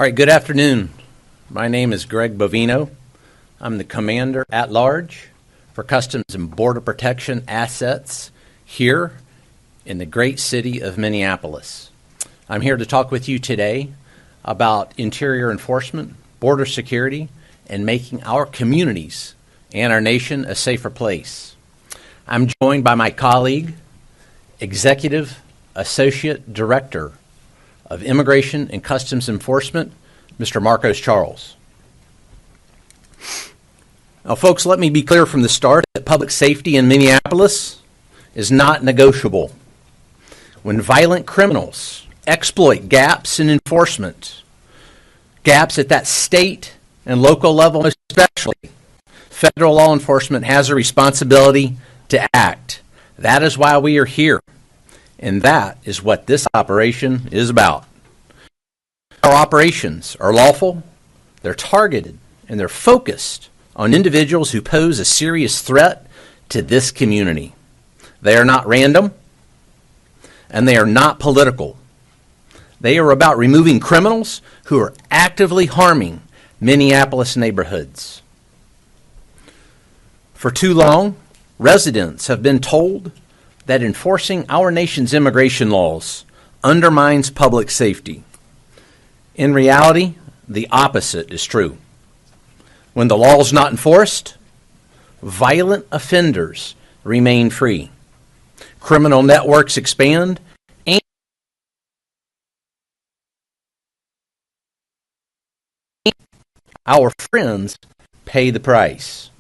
All right, good afternoon. My name is Greg Bovino. I'm the Commander at Large for Customs and Border Protection Assets here in the great city of Minneapolis. I'm here to talk with you today about interior enforcement, border security, and making our communities and our nation a safer place. I'm joined by my colleague, Executive Associate Director of Immigration and Customs Enforcement, Mr. Marcos Charles. Now, folks, let me be clear from the start that public safety in Minneapolis is not negotiable. When violent criminals exploit gaps in enforcement, gaps at that state and local level especially, federal law enforcement has a responsibility to act. That is why we are here, and that is what this operation is about. Our operations are lawful, they're targeted, and they're focused on individuals who pose a serious threat to this community. They are not random, and they are not political. They are about removing criminals who are actively harming Minneapolis neighborhoods. For too long, residents have been told that enforcing our nation's immigration laws undermines public safety. In reality, the opposite is true. When the law is not enforced, violent offenders remain free. Criminal networks expand, and our friends pay the price.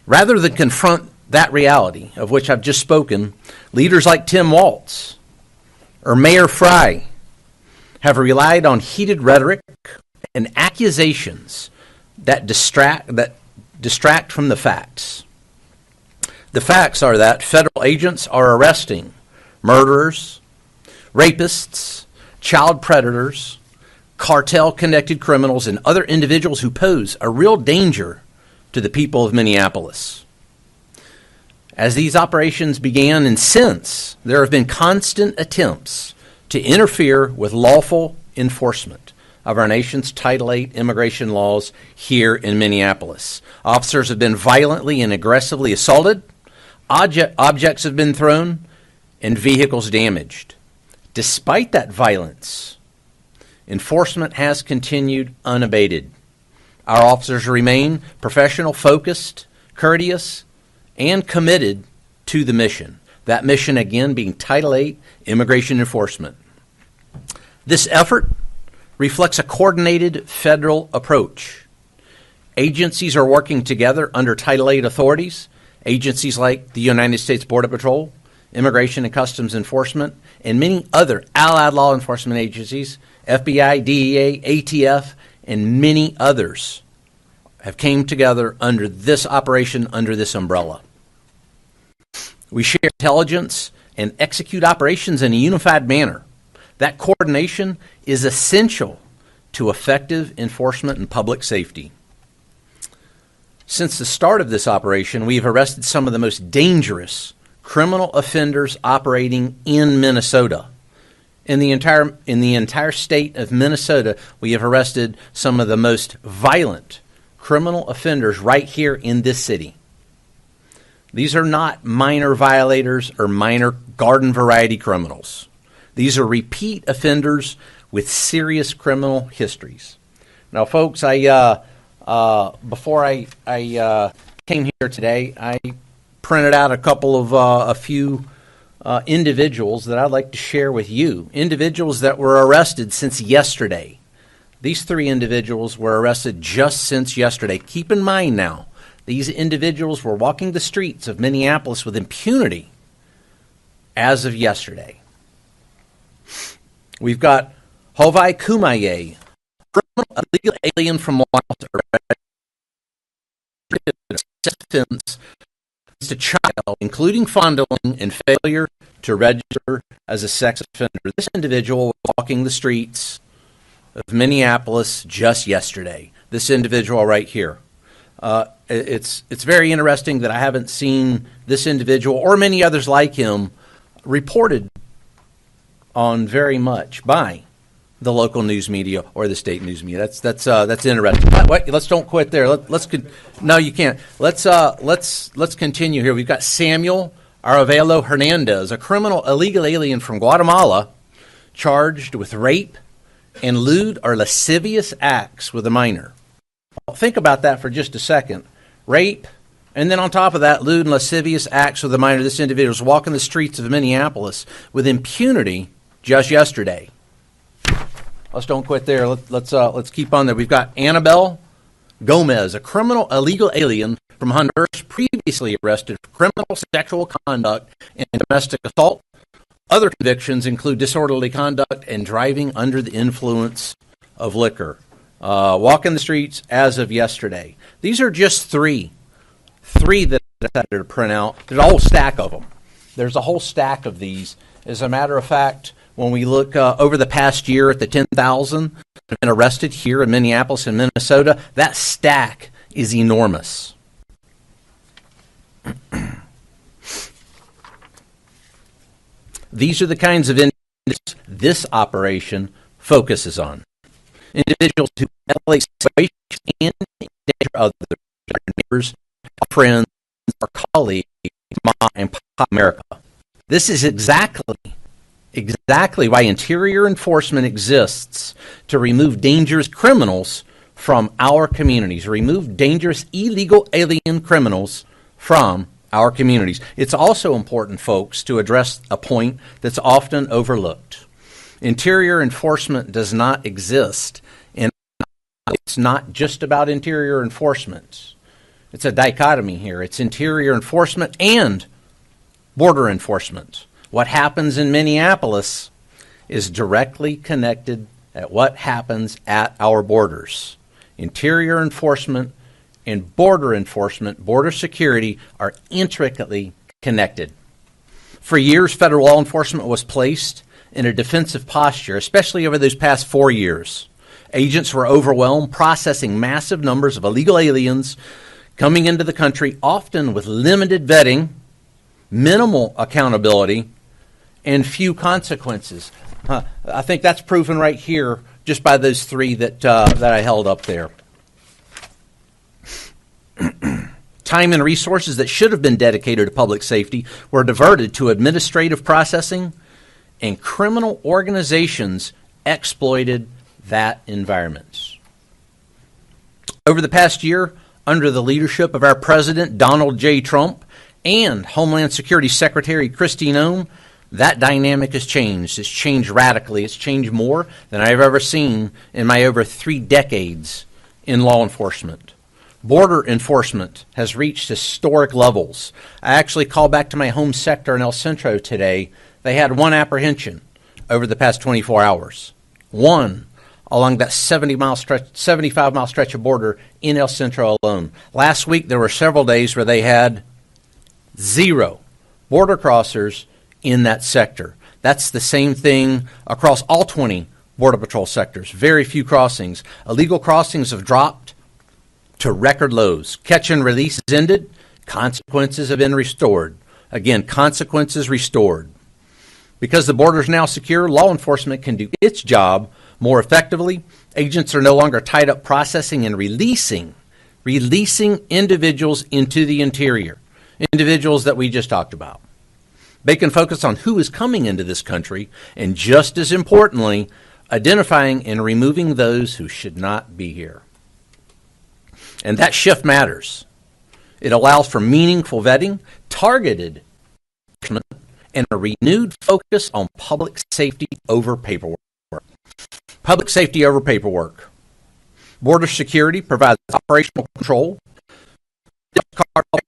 Rather than confront that reality of which I've just spoken, leaders like Tim Walz or Mayor Fry have relied on heated rhetoric and accusations that distract from the facts. The facts are that federal agents are arresting murderers, rapists, child predators, cartel-connected criminals, and other individuals who pose a real danger to the people of Minneapolis. As these operations began, and since, there have been constant attempts to interfere with lawful enforcement of our nation's Title VIII immigration laws here in Minneapolis. Officers have been violently and aggressively assaulted, objects have been thrown, and vehicles damaged. Despite that violence, enforcement has continued unabated. Our officers remain professional, focused, courteous, and committed to the mission. That mission, again, being Title VIII immigration enforcement. This effort reflects a coordinated federal approach. Agencies are working together under Title VIII authorities, agencies like the United States Border Patrol, Immigration and Customs Enforcement, and many other allied law enforcement agencies, FBI, DEA, ATF, and many others have came together under this operation, under this umbrella. We share intelligence and execute operations in a unified manner. That coordination is essential to effective enforcement and public safety. Since the start of this operation, we have arrested some of the most dangerous criminal offenders operating in Minnesota. In the entire state of Minnesota, we have arrested some of the most violent criminal offenders right here in this city. These are not minor violators or minor garden variety criminals. These are repeat offenders with serious criminal histories. Now, folks, before I came here today, I printed out a few individuals that I'd like to share with you. Individuals that were arrested since yesterday. These 3 individuals were arrested just since yesterday. Keep in mind now, these individuals were walking the streets of Minneapolis with impunity as of yesterday. We've got Hovai Kumaye, a legal alien from Laos, offense against a child, including fondling and failure to register as a sex offender. This individual was walking the streets of Minneapolis just yesterday. This individual right here. It's very interesting that I haven't seen this individual or many others like him reported on very much by the local news media or the state news media. That's interesting. Wait, let's don't quit there. No, you can't. Let's continue here. We've got Samuel Aravelo Hernandez, a criminal illegal alien from Guatemala, charged with rape and lewd or lascivious acts with a minor. Well, think about that for just a second. Rape, and then on top of that, lewd and lascivious acts with a minor. This individual was walking the streets of Minneapolis with impunity just yesterday. Let's don't quit there. Let's keep on there. We've got Annabelle Gomez, a criminal illegal alien from Honduras, previously arrested for criminal sexual conduct and domestic assault. Other convictions include disorderly conduct and driving under the influence of liquor. Walking the streets as of yesterday. These are just three that I decided to print out. There's a whole stack of them. There's a whole stack of these. As a matter of fact, when we look over the past year at the 10,000 that have been arrested here in Minneapolis and Minnesota, that stack is enormous. These are the kinds of individuals this operation focuses on. Individuals who violate situations and endanger others, their neighbors, friends, or colleagues, Mom and Pop America. This is exactly why interior enforcement exists, to remove dangerous criminals from our communities, remove dangerous illegal alien criminals from our communities. It's also important, folks, to address a point that's often overlooked. Interior enforcement does not exist, and it's not just about interior enforcement. It's a dichotomy here. It's interior enforcement and border enforcement. What happens in Minneapolis is directly connected at what happens at our borders. Interior enforcement and border security are intricately connected. For years, federal law enforcement was placed in a defensive posture, especially over those past 4 years. Agents were overwhelmed, processing massive numbers of illegal aliens coming into the country, often with limited vetting, minimal accountability, and few consequences. I think that's proven right here just by those three that I held up there. Time and resources that should have been dedicated to public safety were diverted to administrative processing, and criminal organizations exploited that environment. Over the past year, under the leadership of our President Donald J. Trump and Homeland Security Secretary Kristi Noem, that dynamic has changed. It's changed radically. It's changed more than I've ever seen in my over 3 decades in law enforcement. Border enforcement has reached historic levels. I actually called back to my home sector in El Centro today. They had one apprehension over the past 24 hours. One along that 75-mile stretch of border in El Centro alone. Last week, there were several days where they had 0 border crossers in that sector. That's the same thing across all 20 Border Patrol sectors. Very few crossings. Illegal crossings have dropped to record lows. Catch and release has ended. Consequences have been restored. Again, consequences restored. Because the border is now secure, law enforcement can do its job more effectively. Agents are no longer tied up processing and releasing individuals into the interior, individuals that we just talked about. They can focus on who is coming into this country, and just as importantly, identifying and removing those who should not be here. And that shift matters. It allows for meaningful vetting, targeted enforcement, and a renewed focus on public safety over paperwork. Public safety over paperwork. Border security provides operational control,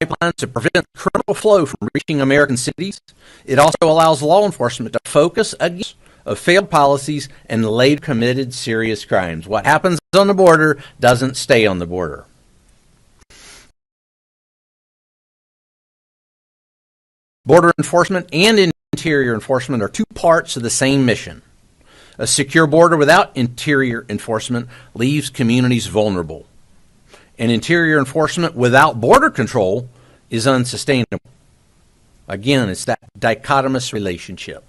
pipelines to prevent criminal flow from reaching American cities. It also allows law enforcement to focus against failed policies and later committed serious crimes. What happens on the border doesn't stay on the border. Border enforcement and interior enforcement are 2 parts of the same mission. A secure border without interior enforcement leaves communities vulnerable. And interior enforcement without border control is unsustainable. Again, it's that dichotomous relationship.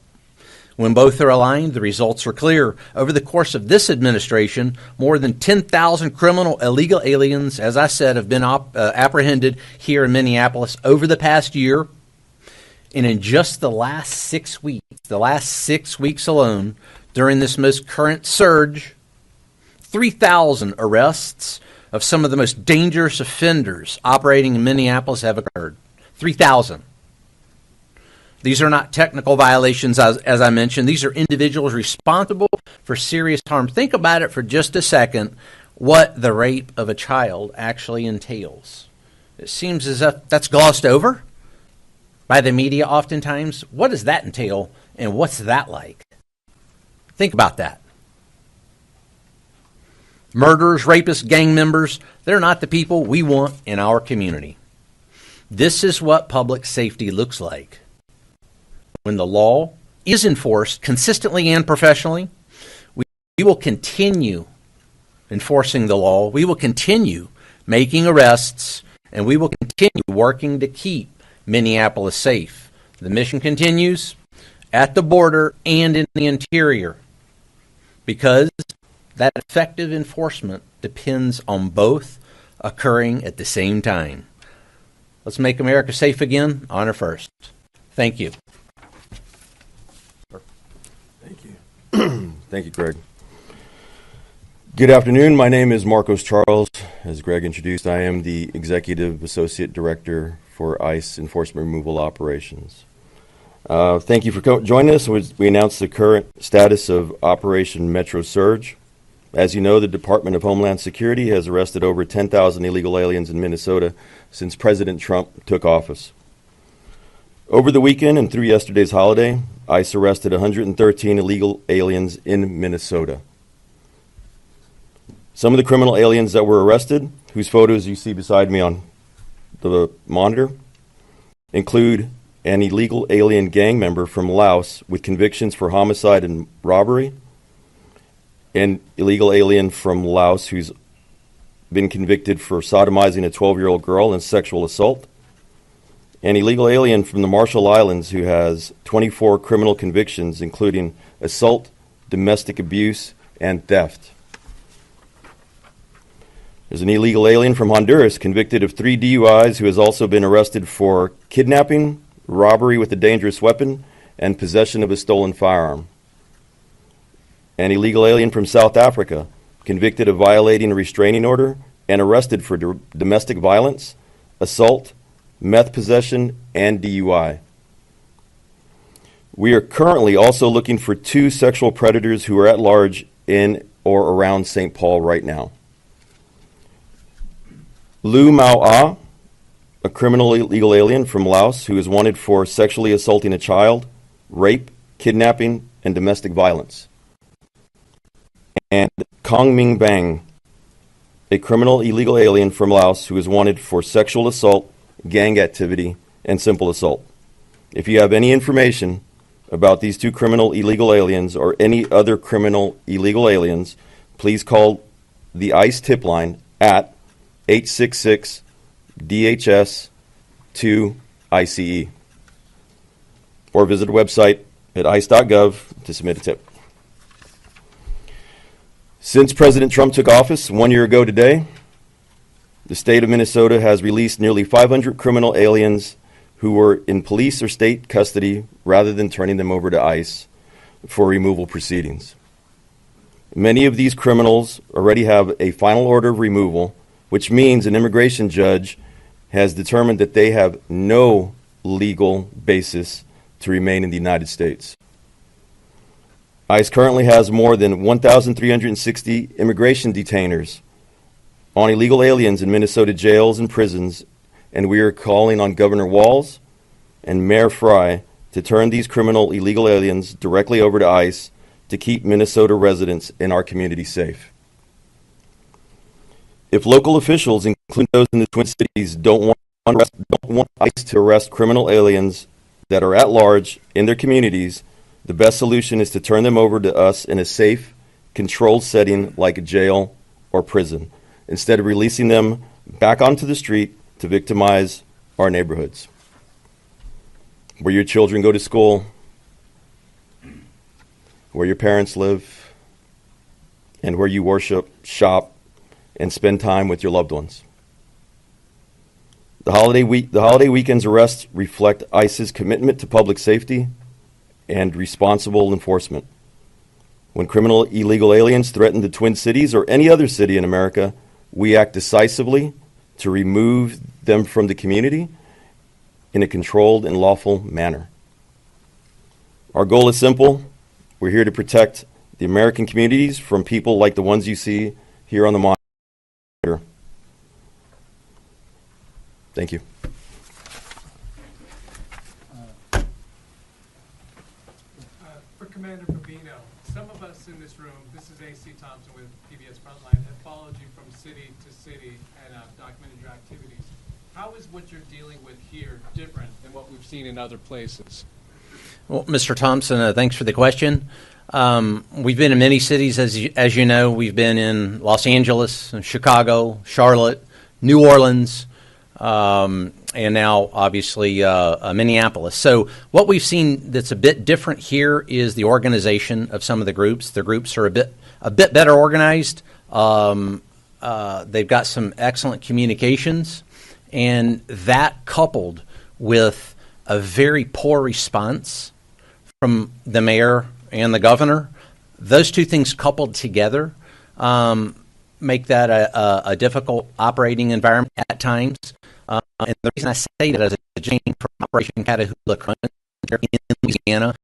When both are aligned, the results are clear. Over the course of this administration, more than 10,000 criminal illegal aliens, as I said, have been apprehended here in Minneapolis over the past year. And in just the last 6 weeks alone, during this most current surge, 3,000 arrests of some of the most dangerous offenders operating in Minneapolis have occurred. 3,000. These are not technical violations, as I mentioned. These are individuals responsible for serious harm. Think about it for just a second, what the rape of a child actually entails. It seems as if that's glossed over by the media oftentimes. What does that entail, and what's that like? Think about that. Murderers, rapists, gang members, they're not the people we want in our community. This is what public safety looks like. When the law is enforced consistently and professionally, we will continue enforcing the law. We will continue making arrests, and we will continue working to keep Minneapolis safe. The mission continues at the border and in the interior, because that effective enforcement depends on both occurring at the same time. Let's make America safe again. Honor first. Thank you. Thank you. Thank you, Greg. Good afternoon. My name is Marcos Charles. As Greg introduced, I am the Executive Associate Director for ICE Enforcement Removal Operations. Thank you for joining us. We announced the current status of Operation Metro Surge. As you know, the Department of Homeland Security has arrested over 10,000 illegal aliens in Minnesota since President Trump took office. Over the weekend and through yesterday's holiday, ICE arrested 113 illegal aliens in Minnesota. Some of the criminal aliens that were arrested, whose photos you see beside me on the monitor, include an illegal alien gang member from Laos with convictions for homicide and robbery, an illegal alien from Laos who's been convicted for sodomizing a 12-year-old girl and sexual assault, an illegal alien from the Marshall Islands who has 24 criminal convictions, including assault, domestic abuse, and theft. There's an illegal alien from Honduras convicted of 3 DUIs who has also been arrested for kidnapping, robbery with a dangerous weapon, and possession of a stolen firearm. An illegal alien from South Africa convicted of violating a restraining order and arrested for domestic violence, assault, meth possession, and DUI. We are currently also looking for 2 sexual predators who are at large in or around St. Paul right now. Lu Mao Ah, a criminal illegal alien from Laos who is wanted for sexually assaulting a child, rape, kidnapping, and domestic violence. And Kong Ming Bang, a criminal illegal alien from Laos who is wanted for sexual assault, gang activity, and simple assault. If you have any information about these 2 criminal illegal aliens or any other criminal illegal aliens, please call the ICE tip line at 866 DHS 2 ICE or visit our website at ice.gov to submit a tip. Since President Trump took office 1 year ago today, the state of Minnesota has released nearly 500 criminal aliens who were in police or state custody rather than turning them over to ICE for removal proceedings. Many of these criminals already have a final order of removal, which means an immigration judge has determined that they have no legal basis to remain in the United States. ICE currently has more than 1,360 immigration detainers on illegal aliens in Minnesota jails and prisons, and we are calling on Governor Walz and Mayor Fry to turn these criminal illegal aliens directly over to ICE to keep Minnesota residents in our community safe. If local officials, including those in the Twin Cities, don't want ICE to arrest criminal aliens that are at large in their communities, the best solution is to turn them over to us in a safe, controlled setting like a jail or prison, instead of releasing them back onto the street to victimize our neighborhoods, where your children go to school, where your parents live, and where you worship, shop, and spend time with your loved ones. The holiday weekend's arrests reflect ICE's commitment to public safety and responsible enforcement. When criminal illegal aliens threaten the Twin Cities or any other city in America, we act decisively to remove them from the community in a controlled and lawful manner. Our goal is simple. We're here to protect the American communities from people like the ones you see here on the monitor. Thank you. For Commander Bovino, some of us in this room, this is A.C. Thompson with PBS Frontline, have followed you from city to city and documented your activities. How is what you're dealing with here different than what we've seen in other places? Well, Mr. Thompson, thanks for the question. We've been in many cities, as you know. We've been in Los Angeles, Chicago, Charlotte, New Orleans, and now, obviously, Minneapolis. So what we've seen that's a bit different here is the organization of some of the groups. The groups are a bit better organized. They've got some excellent communications, and that coupled with a very poor response from the mayor and the governor, those two things coupled together make that a difficult operating environment at times. And the reason I say that is a change from Operation Catahoula Crunch in Louisiana,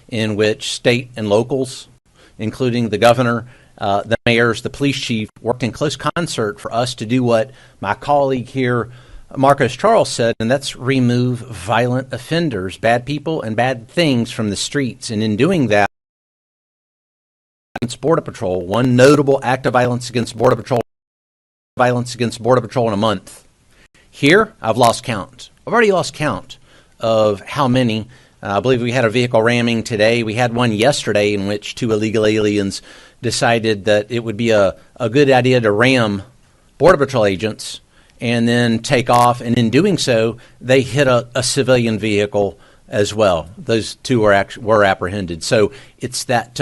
in which state and locals, including the governor, the mayors, the police chief, worked in close concert for us to do what my colleague here, Marcos Charles, said, and that's remove violent offenders, bad people and bad things from the streets. And in doing that, against Border Patrol, one notable act of violence against Border Patrol in a month. Here, I've lost count. I've already lost count of how many. I believe we had a vehicle ramming today. We had one yesterday in which two illegal aliens decided that it would be a good idea to ram Border Patrol agents and then take off. And in doing so, they hit a civilian vehicle as well. Those two were apprehended. So it's that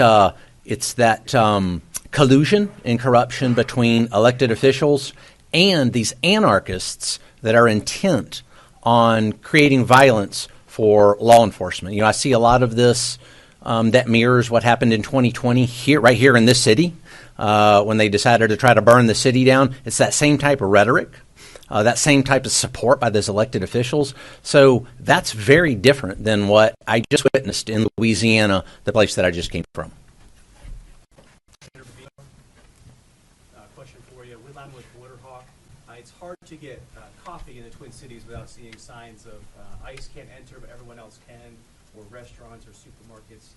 collusion and corruption between elected officials and these anarchists that are intent on creating violence for law enforcement. You know, I see a lot of this that mirrors what happened in 2020 right here in this city when they decided to try to burn the city down. It's that same type of rhetoric, that same type of support by those elected officials. So that's very different than what I just witnessed in Louisiana, the place that I just came from. Question for you. I'm with Borderhawk. It's hard to get coffee in the Twin Cities without seeing signs of ICE can't enter, but everyone else can, or restaurants or supermarkets.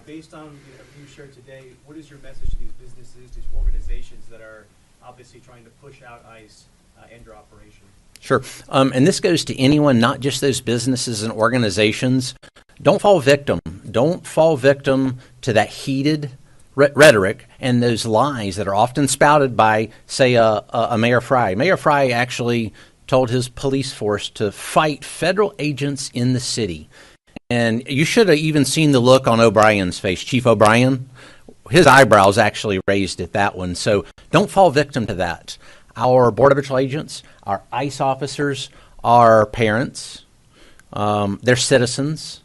Based on everything you shared today, what is your message to these businesses, these organizations that are obviously trying to push out ICE and your operation? Sure. And this goes to anyone, not just those businesses and organizations. Don't fall victim. Don't fall victim to that heated rhetoric and those lies that are often spouted by, say, a Mayor Fry. Mayor Fry actually told his police force to fight federal agents in the city. And you should have even seen the look on O'Brien's face, Chief O'Brien. His eyebrows actually raised at that one. So don't fall victim to that. Our Border Patrol agents, our ICE officers, are parents. They're citizens.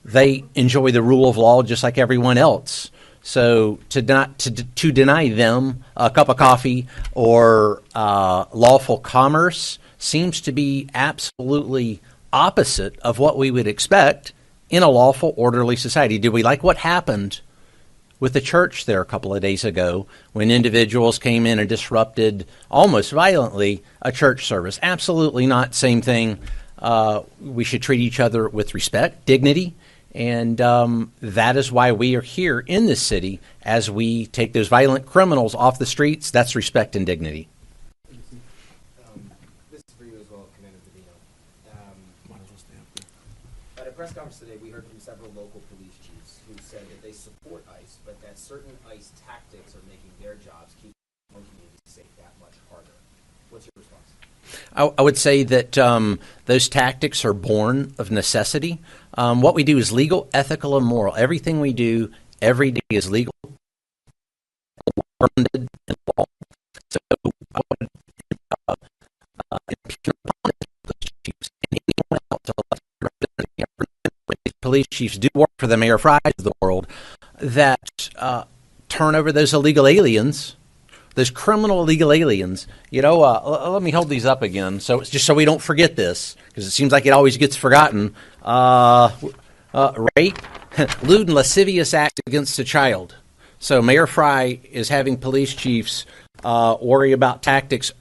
They enjoy the rule of law just like everyone else. So to deny them a cup of coffee or lawful commerce seems to be absolutely opposite of what we would expect in a lawful, orderly society. Did we like what happened with the church there a couple of days ago when individuals came in and disrupted almost violently a church service? Absolutely not. Same thing. We should treat each other with respect, dignity, and that is why we are here in this city as we take those violent criminals off the streets. That's respect and dignity. This is for you as well, Commander Bovino. At a press conference today, we heard from several local police chiefs who said that they support ICE, but that certain ICE tactics are making their jobs keep our communities safe that much harder. What's your response? I would say that those tactics are born of necessity. What we do is legal, ethical, and moral. Everything we do every day is legal, grounded in law. So I would impugn upon the police chiefs and anyone else elected representative. Police chiefs do work for the Mayor Fries of the world that turn over those illegal aliens, those criminal illegal aliens. You know, let me hold these up again, so it's just so we don't forget this, because it seems like it always gets forgotten. Rape, lewd and lascivious acts against a child. So Mayor Fry is having police chiefs worry about tactics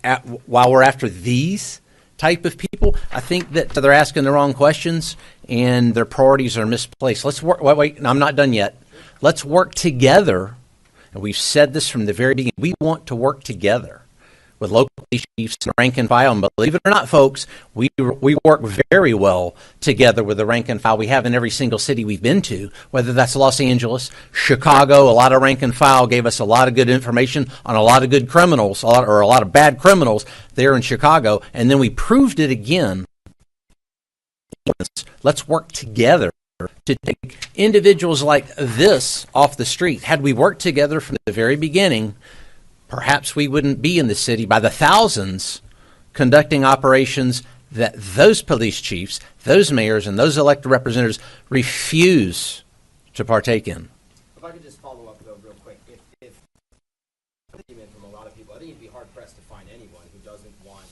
while we're after these type of people. I think that they're asking the wrong questions and their priorities are misplaced. Let's work. Wait, I'm not done yet. Let's work together. And we've said this from the very beginning. We want to work together with local police chiefs and rank and file. And believe it or not, folks, we work very well together with the rank and file we have in every single city we've been to, whether that's Los Angeles, Chicago. A lot of rank and file gave us a lot of good information on a lot of good criminals, a lot of bad criminals there in Chicago. And then we proved it again. Let's work together to take individuals like this off the street. Had we worked together from the very beginning, perhaps we wouldn't be in the city by the thousands conducting operations that those police chiefs, those mayors, and those elected representatives refuse to partake in. If I could just follow up, though, real quick. If from a lot of people, I think you'd be hard-pressed to find anyone who doesn't want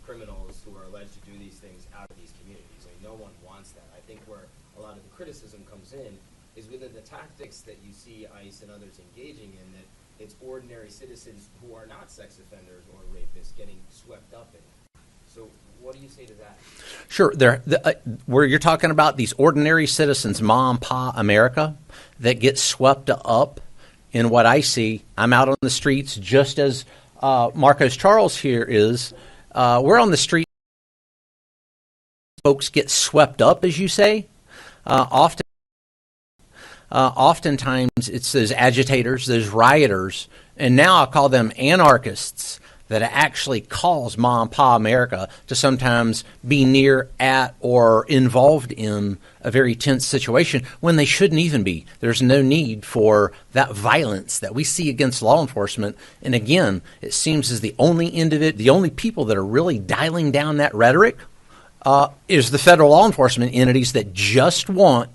criminals who are alleged to do these things out of these communities. I mean, no one wants that. I think where a lot of the criticism comes in is within the tactics that you see ICE and others engaging in, that it's ordinary citizens who are not sex offenders or rapists getting swept up in it. So what do you say to that? Sure. Where you're talking about these ordinary citizens, mom, pa, America, that get swept up in what I see. I'm out on the streets just as Marcos Charles here is. We're on the street. Folks get swept up, as you say. Oftentimes it's those agitators, those rioters, and now I call them anarchists that actually cause mom, pa, America to sometimes be near, at, or involved in a very tense situation when they shouldn't even be. There's no need for that violence that we see against law enforcement. And again, it seems as the only people that are really dialing down that rhetoric is the federal law enforcement entities that just want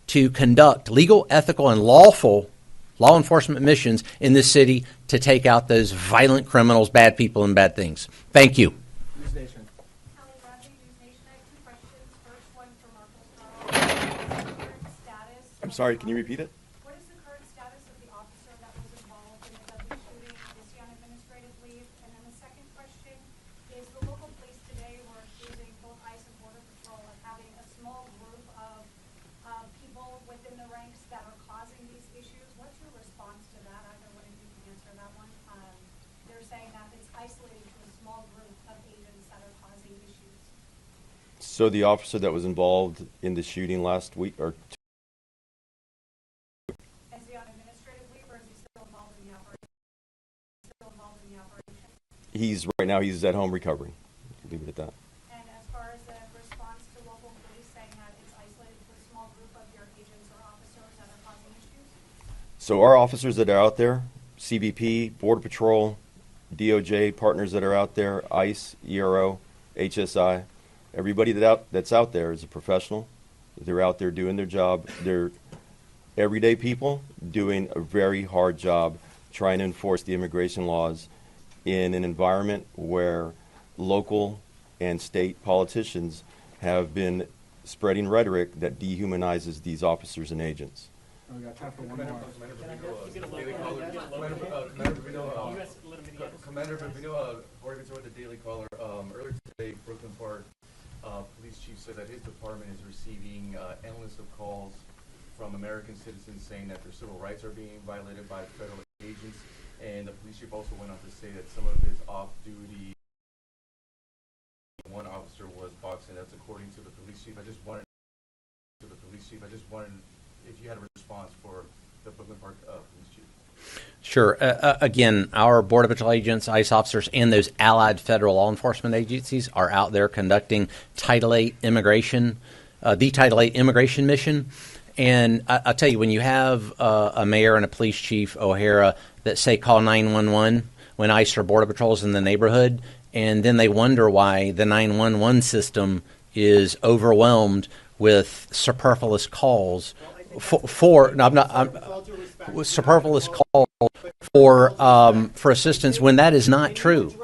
to conduct legal, ethical, and lawful law enforcement missions in this city to take out those violent criminals, bad people, and bad things. Thank you. News Nation. Kelly Bradley, News Nation. I have two questions. First one for Marcos Charles. What is the current status? I'm sorry, can you repeat it? What is the current status of the officer that was involved in the deadly shooting? Is he on administrative leave? And then the second question is the local police today were accusing both ICE and Border Patrol of having a small group of people within the ranks that are causing these issues. What's your response to that? Either one of you can answer that one. They're saying that it's isolated to a small group of agents that are causing issues. So the officer that was involved in the shooting last week, or Is he on administrative leave or is he still involved in the operation? he's at home recovering. Leave it at that. And as far as the response to local police saying that it's isolated to a small group of your agents or officers that are causing issues? So our officers that are out there, CBP, Border Patrol, DOJ, partners that are out there, ICE, ERO, HSI, everybody that's out there is a professional. They're out there doing their job. They're everyday people doing a very hard job trying to enforce the immigration laws in an environment where local and state politicians have been spreading rhetoric that dehumanizes these officers and agents. We got time for one more. Commander Bovino, Oregon with the Daily Caller. Earlier today, Brooklyn Park police chief said that his department is receiving endless of calls from American citizens saying that their civil rights are being violated by federal agents. And the police chief also went on to say that some of his off-duty, one officer was boxing. That's according to the police chief. I just wanted if you had a response for the Brooklyn Park police chief. Sure. Again, our Border Patrol agents, ICE officers, and those allied federal law enforcement agencies are out there conducting Title VIII immigration, the Title VIII immigration mission. And I'll tell you, when you have a mayor and a police chief, O'Hara, that say call 911 when ICE or Border Patrol's in the neighborhood, and then they wonder why the 911 system is overwhelmed with superfluous calls superfluous calls for assistance when that is not true.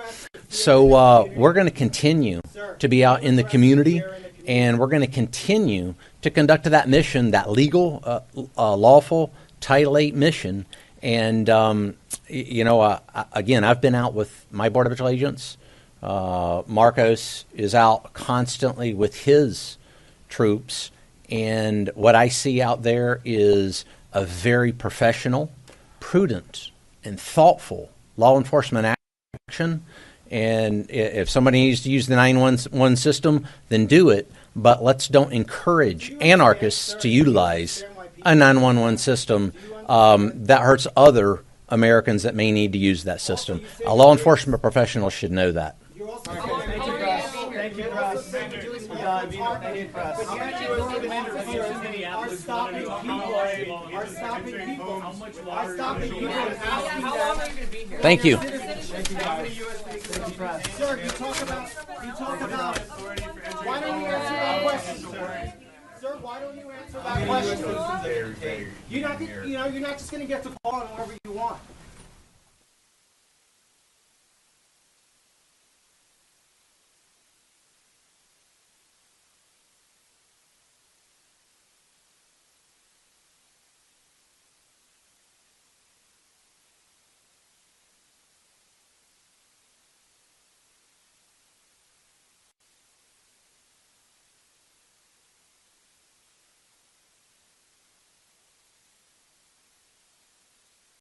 So we're going to continue to be out in the community, and we're going to continue to conduct that mission, that legal, lawful Title VIII mission. And again, I've been out with my Border Patrol agents. Marcos is out constantly with his troops, and what I see out there is a very professional, prudent, and thoughtful law enforcement action. And if somebody needs to use the 911 system, then do it. But let's don't encourage anarchists to utilize a 911 system that hurts other Americans that may need to use that system. A law enforcement professional should know that. Thank you, Russ. Thank you. Sir, you talk about, why don't you answer that question, sir? Sir, why don't you answer that question? You're not just going to get to call on whoever you want.